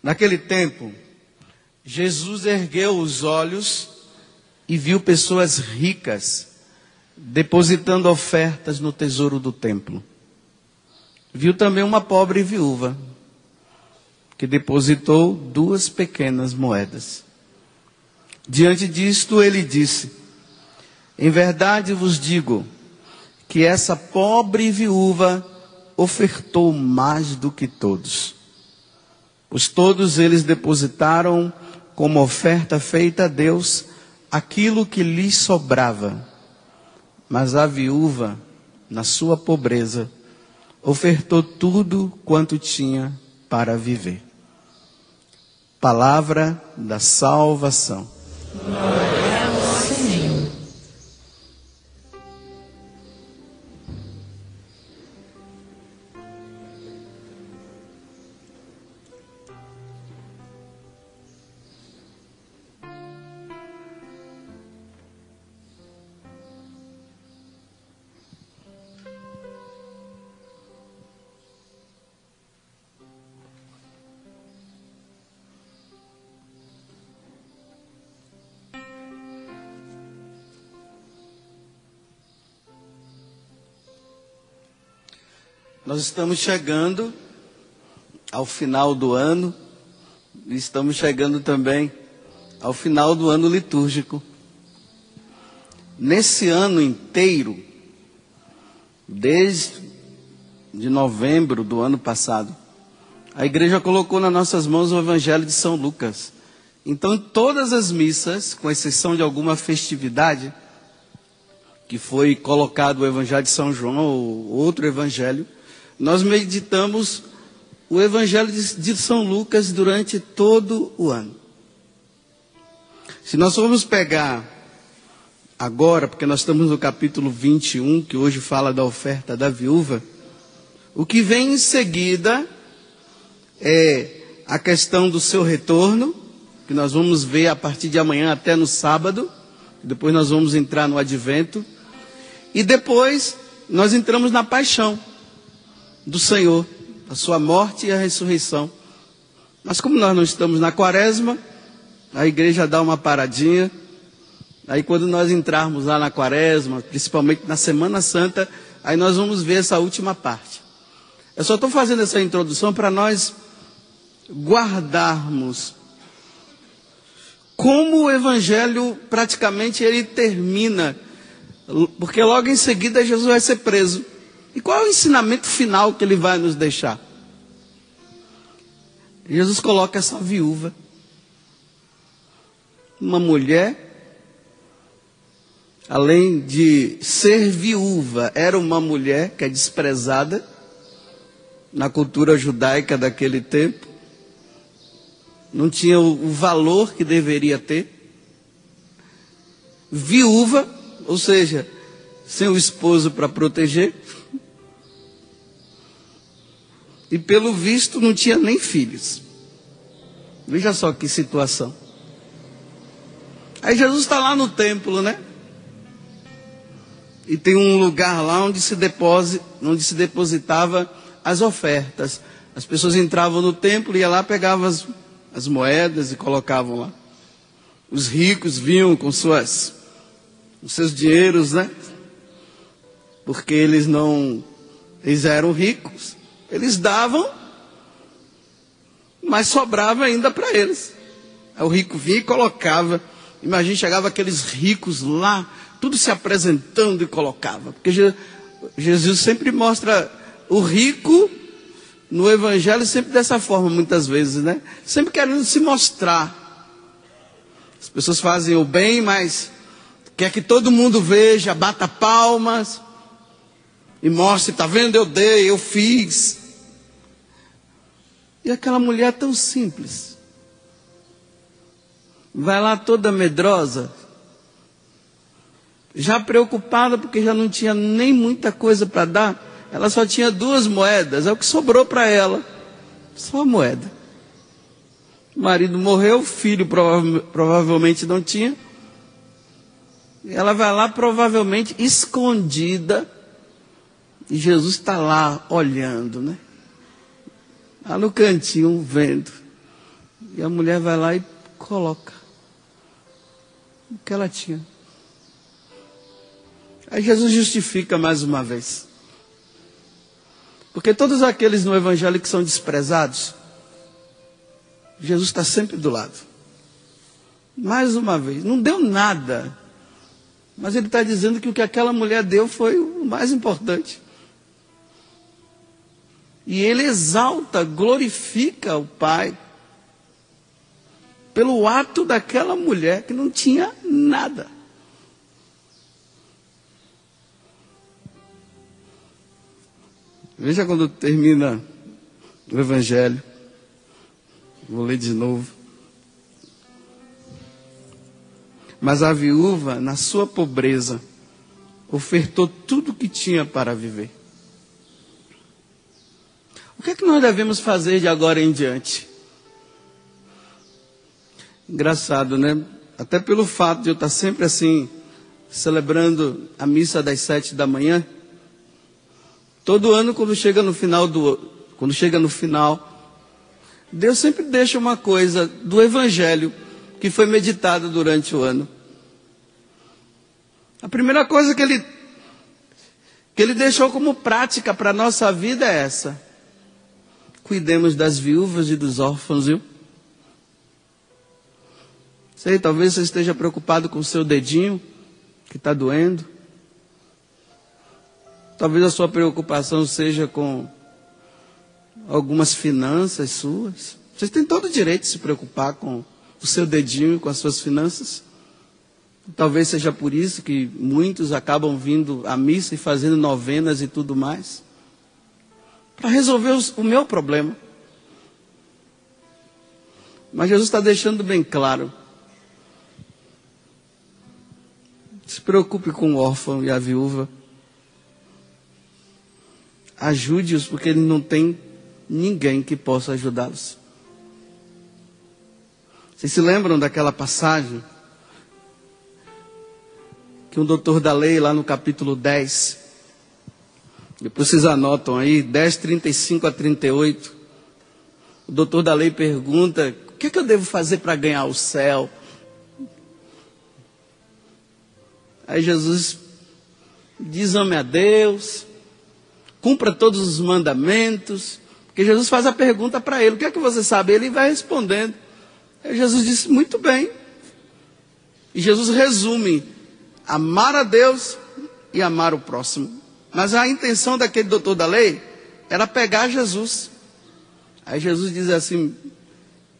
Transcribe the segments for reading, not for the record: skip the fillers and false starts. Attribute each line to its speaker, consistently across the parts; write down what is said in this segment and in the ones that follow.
Speaker 1: Naquele tempo, Jesus ergueu os olhos e viu pessoas ricas depositando ofertas no tesouro do templo. Viu também uma pobre viúva que depositou 2 pequenas moedas. Diante disto, ele disse: em verdade vos digo que essa pobre viúva ofertou mais do que todos, pois todos eles depositaram como oferta feita a Deus aquilo que lhes sobrava. Mas a viúva, na sua pobreza, ofertou tudo quanto tinha para viver. Palavra da salvação.
Speaker 2: Glória ao Senhor.
Speaker 1: Nós estamos chegando ao final do ano, e estamos chegando também ao final do ano litúrgico. Nesse ano inteiro, desde novembro do ano passado, a igreja colocou nas nossas mãos o Evangelho de São Lucas. Então, em todas as missas, com exceção de alguma festividade, que foi colocado o Evangelho de São João ou outro evangelho, nós meditamos o Evangelho de São Lucas durante todo o ano. Se nós formos pegar agora, porque nós estamos no capítulo 21, que hoje fala da oferta da viúva, o que vem em seguida é a questão do seu retorno, que nós vamos ver a partir de amanhã até no sábado, depois nós vamos entrar no advento, e depois nós entramos na paixão do Senhor, a sua morte e a ressurreição. Mas como nós não estamos na quaresma, a igreja dá uma paradinha. Aí quando nós entrarmos lá na quaresma, principalmente na Semana Santa, aí nós vamos ver essa última parte. Eu só estou fazendo essa introdução para nós guardarmos como o Evangelho praticamente ele termina, porque logo em seguida Jesus vai ser preso. E qual é o ensinamento final que ele vai nos deixar? Jesus coloca essa viúva, uma mulher, além de ser viúva, era uma mulher que é desprezada na cultura judaica daquele tempo, não tinha o valor que deveria ter. Viúva, ou seja, sem o esposo para proteger, e pelo visto não tinha nem filhos. Veja só que situação. Aí Jesus está lá no templo, né? E tem um lugar lá onde se depositava as ofertas. As pessoas entravam no templo, iam lá, pegavam as moedas e colocavam lá. Os ricos vinham com os seus dinheiros, né? Porque eles eram ricos. Eles davam, mas sobrava ainda para eles. Aí o rico vinha e colocava. Imagina, chegava aqueles ricos lá, tudo se apresentando e colocava. Porque Jesus sempre mostra o rico no Evangelho sempre dessa forma, muitas vezes, né? Sempre querendo se mostrar. As pessoas fazem o bem, mas quer que todo mundo veja, bata palmas e mostre, está vendo, eu dei, eu fiz. E aquela mulher tão simples, vai lá toda medrosa, já preocupada porque já não tinha nem muita coisa para dar, ela só tinha 2 moedas, é o que sobrou para ela, só a moeda. O marido morreu, o filho provavelmente não tinha, ela vai lá provavelmente escondida, e Jesus está lá olhando, né? Lá no cantinho, vendo. E a mulher vai lá e coloca o que ela tinha. Aí Jesus justifica mais uma vez. Porque todos aqueles no Evangelho que são desprezados, Jesus está sempre do lado. Mais uma vez, não deu nada. Mas ele está dizendo que o que aquela mulher deu foi o mais importante. E ele exalta, glorifica o Pai pelo ato daquela mulher que não tinha nada. Veja quando termina o Evangelho. Vou ler de novo. Mas a viúva, na sua pobreza, ofertou tudo o que tinha para viver. O que é que nós devemos fazer de agora em diante? Engraçado, né? Até pelo fato de eu estar sempre assim, celebrando a missa das 7 da manhã. Todo ano, quando chega no final, Deus sempre deixa uma coisa do Evangelho que foi meditada durante o ano. A primeira coisa que ele deixou como prática para a nossa vida é essa. Cuidemos das viúvas e dos órfãos, viu? Sei, talvez você esteja preocupado com o seu dedinho, que está doendo. Talvez a sua preocupação seja com algumas finanças suas. Vocês têm todo o direito de se preocupar com o seu dedinho e com as suas finanças. Talvez seja por isso que muitos acabam vindo à missa e fazendo novenas e tudo mais. Para resolver o meu problema. Mas Jesus está deixando bem claro. Se preocupe com o órfão e a viúva. Ajude-os, porque ele não tem ninguém que possa ajudá-los. Vocês se lembram daquela passagem que um doutor da lei, lá no capítulo 10, depois vocês anotam aí, 10, 35 a 38, o doutor da lei pergunta: o que é que eu devo fazer para ganhar o céu? Aí Jesus diz: ame a Deus, cumpra todos os mandamentos. Porque Jesus faz a pergunta para ele: o que é que você sabe? Ele vai respondendo. Aí Jesus disse: muito bem. E Jesus resume: amar a Deus e amar o próximo. Mas a intenção daquele doutor da lei era pegar Jesus. Aí Jesus diz assim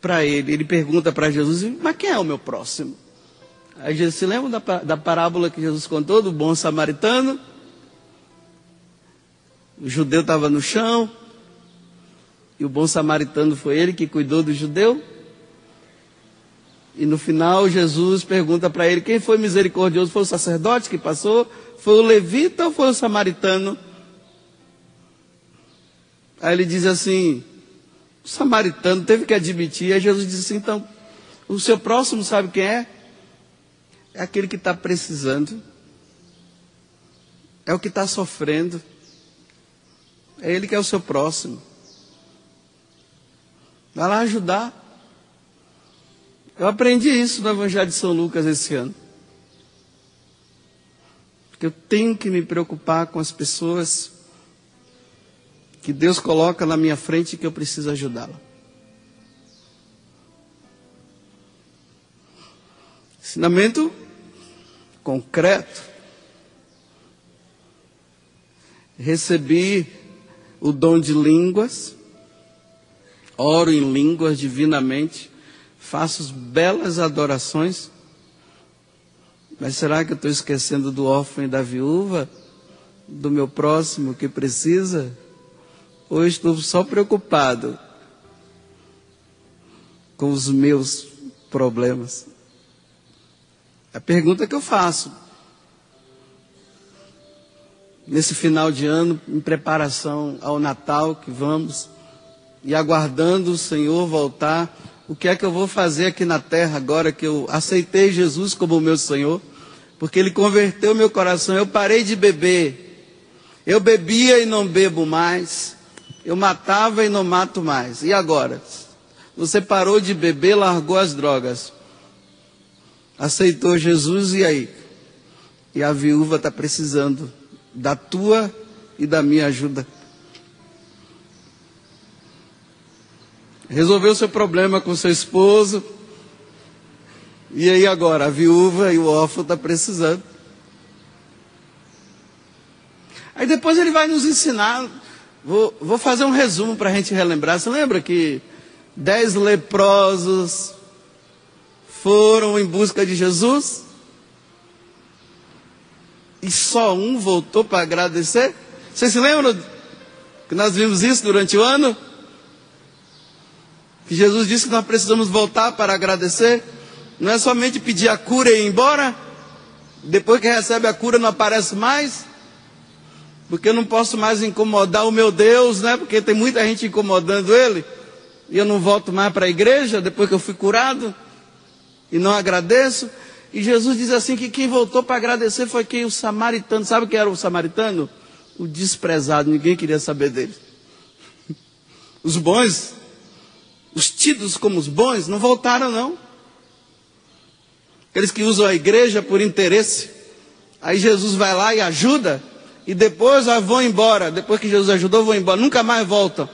Speaker 1: para ele pergunta para Jesus: mas quem é o meu próximo? Aí Jesus se lembra da parábola que Jesus contou do bom samaritano? O judeu estava no chão, e o bom samaritano foi ele que cuidou do judeu. E no final Jesus pergunta para ele: quem foi misericordioso? Foi o sacerdote que passou? Foi o levita ou foi o samaritano? Aí ele diz assim: o samaritano teve que admitir. Aí Jesus diz assim: então, o seu próximo sabe quem é? É aquele que está precisando. É o que está sofrendo. É ele que é o seu próximo. Vai lá ajudar. Eu aprendi isso no Evangelho de São Lucas esse ano. Porque eu tenho que me preocupar com as pessoas que Deus coloca na minha frente e que eu preciso ajudá-la. Ensinamento concreto. Recebi o dom de línguas, oro em línguas divinamente, faço belas adorações, mas será que eu estou esquecendo do órfão e da viúva, do meu próximo que precisa? Ou estou só preocupado com os meus problemas? É a pergunta que eu faço. Nesse final de ano, em preparação ao Natal que vamos, e aguardando o Senhor voltar, o que é que eu vou fazer aqui na terra agora que eu aceitei Jesus como meu Senhor? Porque Ele converteu meu coração. Eu parei de beber. Eu bebia e não bebo mais. Eu matava e não mato mais. E agora? Você parou de beber, largou as drogas. Aceitou Jesus e aí? E a viúva está precisando da tua e da minha ajuda. Resolveu seu problema com seu esposo. E aí agora? A viúva e o órfão estão precisando. Aí depois ele vai nos ensinar. Vou fazer um resumo para a gente relembrar. Você lembra que 10 leprosos foram em busca de Jesus? E só um voltou para agradecer? Vocês se lembram que nós vimos isso durante o ano? Que Jesus disse que nós precisamos voltar para agradecer. Não é somente pedir a cura e ir embora. Depois que recebe a cura não aparece mais. Porque eu não posso mais incomodar o meu Deus, né? Porque tem muita gente incomodando Ele. E eu não volto mais para a igreja depois que eu fui curado. E não agradeço. E Jesus diz assim que quem voltou para agradecer foi quem? O samaritano. Sabe o que era o samaritano? O desprezado. Ninguém queria saber dele. Os bons, os tidos como os bons, não voltaram não. Aqueles que usam a igreja por interesse. Aí Jesus vai lá e ajuda. E depois vão embora. Depois que Jesus ajudou, vão embora. Nunca mais voltam.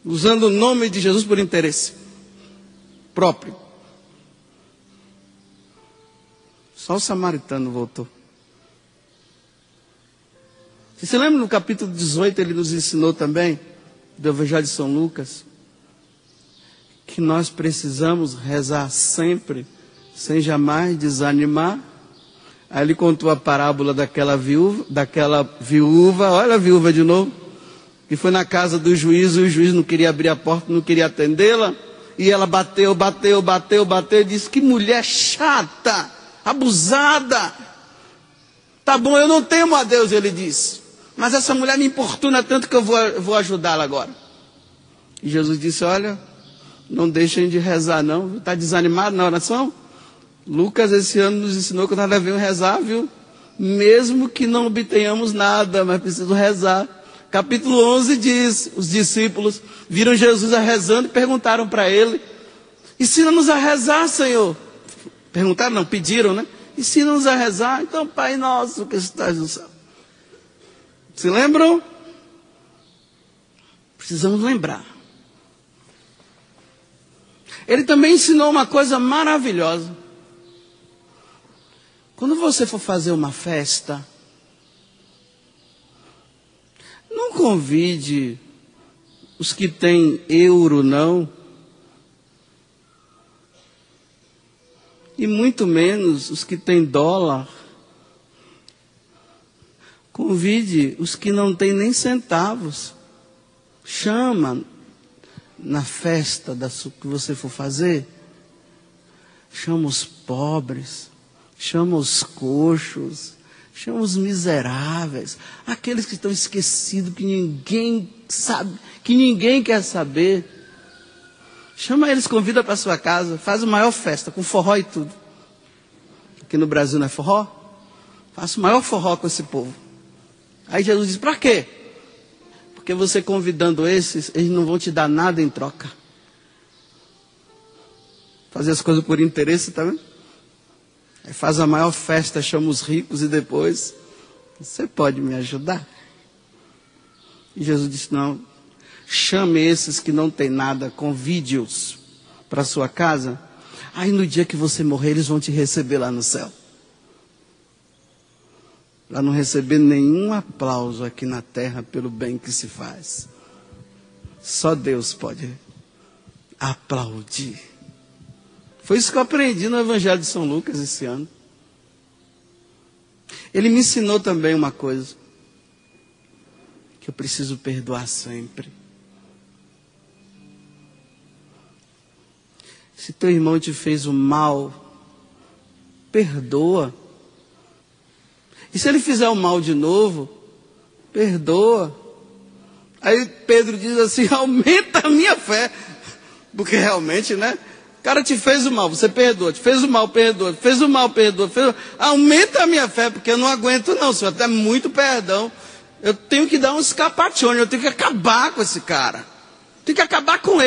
Speaker 1: Usando o nome de Jesus por interesse próprio. Só o samaritano voltou. Você se lembra no capítulo 18, ele nos ensinou também, do Evangelho de São Lucas, que nós precisamos rezar sempre, sem jamais desanimar. Aí ele contou a parábola daquela viúva, olha a viúva de novo, que foi na casa do juiz, e o juiz não queria abrir a porta, não queria atendê-la, e ela bateu, e disse, que mulher chata, abusada. Tá bom, eu não temo a Deus, ele disse, mas essa mulher me importuna tanto que eu vou ajudá-la agora. E Jesus disse, olha, não deixem de rezar não, está desanimado na oração? Lucas esse ano nos ensinou que nós devemos rezar, viu? Mesmo que não obtenhamos nada, mas preciso rezar. Capítulo 11 diz, os discípulos viram Jesus rezando e perguntaram para ele, ensina-nos a rezar, Senhor. Perguntaram, não, pediram, né? Ensina-nos a rezar. Então, Pai nosso que estás no céu. Se lembram? Precisamos lembrar. Ele também ensinou uma coisa maravilhosa. Quando você for fazer uma festa, não convide os que têm euro, não. E muito menos os que têm dólar. Convide os que não têm nem centavos. Chama na festa que você for fazer. Chama os pobres. Chama os coxos. Chama os miseráveis. Aqueles que estão esquecidos, que ninguém sabe, que ninguém quer saber. Chama eles, convida para sua casa, faz a maior festa, com forró e tudo. Aqui no Brasil não é forró? Faça o maior forró com esse povo. Aí Jesus diz, para quê? Porque você convidando esses, eles não vão te dar nada em troca. Fazer as coisas por interesse, tá vendo? Aí faz a maior festa, chama os ricos e depois, você pode me ajudar? E Jesus disse, não, chame esses que não têm nada, convide-os para a sua casa. Aí no dia que você morrer, eles vão te receber lá no céu. Para não receber nenhum aplauso aqui na terra pelo bem que se faz. Só Deus pode aplaudir. Foi isso que eu aprendi no Evangelho de São Lucas esse ano. Ele me ensinou também uma coisa. Que eu preciso perdoar sempre. Se teu irmão te fez o mal, perdoa. E se ele fizer o mal de novo, perdoa. Aí Pedro diz assim, aumenta a minha fé. Porque realmente, né? O cara te fez o mal, você perdoa. Te fez o mal, perdoa. Te fez o mal, perdoa. Aumenta a minha fé, porque eu não aguento não, Senhor. Até muito perdão. Eu tenho que dar um escapachone, eu tenho que acabar com esse cara. Tem que acabar com ele.